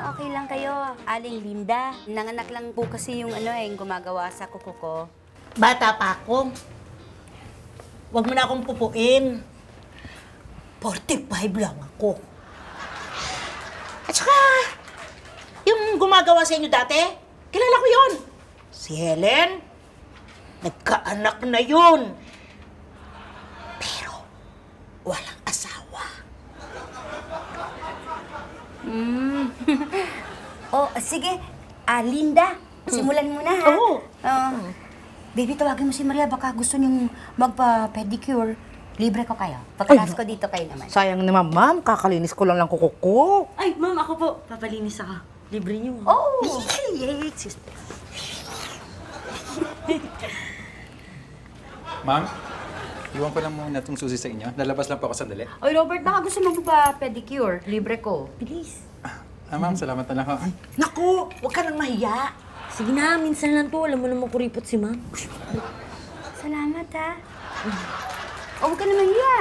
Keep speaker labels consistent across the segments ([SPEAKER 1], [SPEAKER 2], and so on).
[SPEAKER 1] okay lang kayo, Aling Linda. Nanganak lang po kasi yung yung gumagawa sa kuko ko.
[SPEAKER 2] Bata pa ako. Huwag mo na akong pupuin. 45 lang ako. At saka, yung gumagawa sa inyo dati, kilala ko yun. Si Helen, nagkaanak na yun. Pero, walang asawa.
[SPEAKER 1] Oh, sige. Linda, simulan mo na, ha?
[SPEAKER 2] Oo.
[SPEAKER 1] Baby, tawagin mo si Maria. Baka gusto niyong magpa-pedicure. Libre ko kayo. Pagkatapos ko dito kayo naman.
[SPEAKER 3] Sayang naman, ma'am. Kakalinis ko lang kuko ko.
[SPEAKER 4] Ay, ma'am, ako po. Papalinis ako. Libre niyo.
[SPEAKER 1] Oh!
[SPEAKER 2] Yay, sis.
[SPEAKER 5] Ma'am, iwan ko lang muna itong susi sa inyo. Lalabas lang po ako sandali.
[SPEAKER 1] Oy, Robert, baka gusto mo magpa-pedicure. Libre ko.
[SPEAKER 4] Bilis.
[SPEAKER 5] Ma'am, salamat na lang ho.
[SPEAKER 2] Naku, huwag ka nang mahiya.
[SPEAKER 4] Sige na, minsan lang to. Alam mo naman kuripot si ma'am.
[SPEAKER 1] Salamat, ha? Oh, huwag ka naman hiya.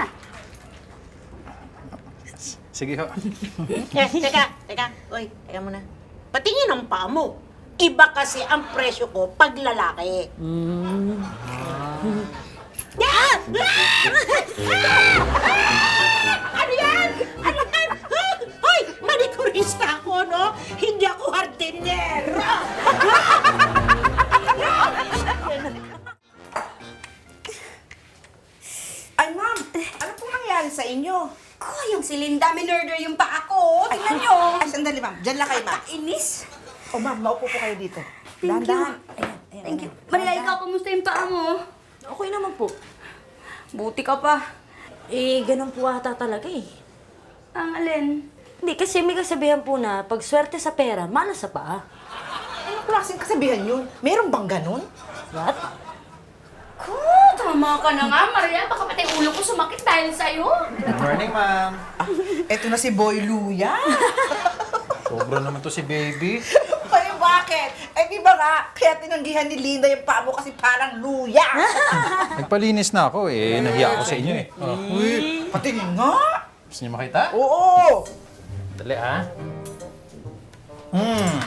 [SPEAKER 5] Sige ho.
[SPEAKER 2] Teka. Uy, teka muna. Patingin ang paa mo. Iba kasi ang presyo ko pag lalaki. Yan! Ano yan? Ano yan? Hoy, manikurista ako, no? Hindi ako hardinero.
[SPEAKER 3] Ay, ma'am. Ano pong nangyari sa inyo?
[SPEAKER 1] Ko, yung si Linda, minurder yung paa ko. Tingnan niyo.
[SPEAKER 3] Ay, sandali, ma'am. Diyan lang kayo, ma'am.
[SPEAKER 1] Inis.
[SPEAKER 3] O, ma'am, naupo po kayo dito.
[SPEAKER 1] Thank you. Thank you. Maria, ikaw, kamusta yung paa mo?
[SPEAKER 4] Okay naman po.
[SPEAKER 1] Buti ka pa.
[SPEAKER 4] Eh, ganun po ata talaga eh.
[SPEAKER 1] Ang alin?
[SPEAKER 4] Hindi, kasi may kasabihan po na pag swerte sa pera, malas sa paa.
[SPEAKER 3] Anong klaseng kasabihan yun? Meron bang ganun?
[SPEAKER 4] What?
[SPEAKER 1] Ko, tama ka na nga, Maria. Baka pati ulo ko sumakit dahil sa'yo.
[SPEAKER 5] Good morning, ma'am.
[SPEAKER 3] Eto na si Boy Luya.
[SPEAKER 5] Sobra naman to si baby.
[SPEAKER 3] Ay, bakit? Eh, di ba nga, kaya tinanggihan ni Linda yung paa mo kasi parang luya.
[SPEAKER 5] Nagpalinis na ako eh. Nahiya ako sa inyo eh. Oh.
[SPEAKER 3] Uy, patingin nga.
[SPEAKER 5] Gusto niyo makita?
[SPEAKER 3] Oo.
[SPEAKER 5] Dali ah.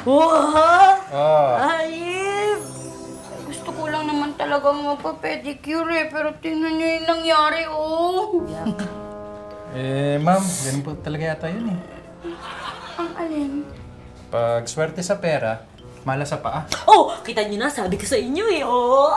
[SPEAKER 4] Wow!
[SPEAKER 5] Oh.
[SPEAKER 4] Ayip!
[SPEAKER 1] Gusto ko lang naman talaga magpa-pedicure eh. Pero tingnan niyo yung nangyari, oh.
[SPEAKER 5] Ma'am, ganun po talaga yata yun eh.
[SPEAKER 1] Ang alin?
[SPEAKER 5] Pag swerte sa pera, malas sa paa.
[SPEAKER 4] Oh! Kita niyo na, sabi ko sa inyo eh. Oh!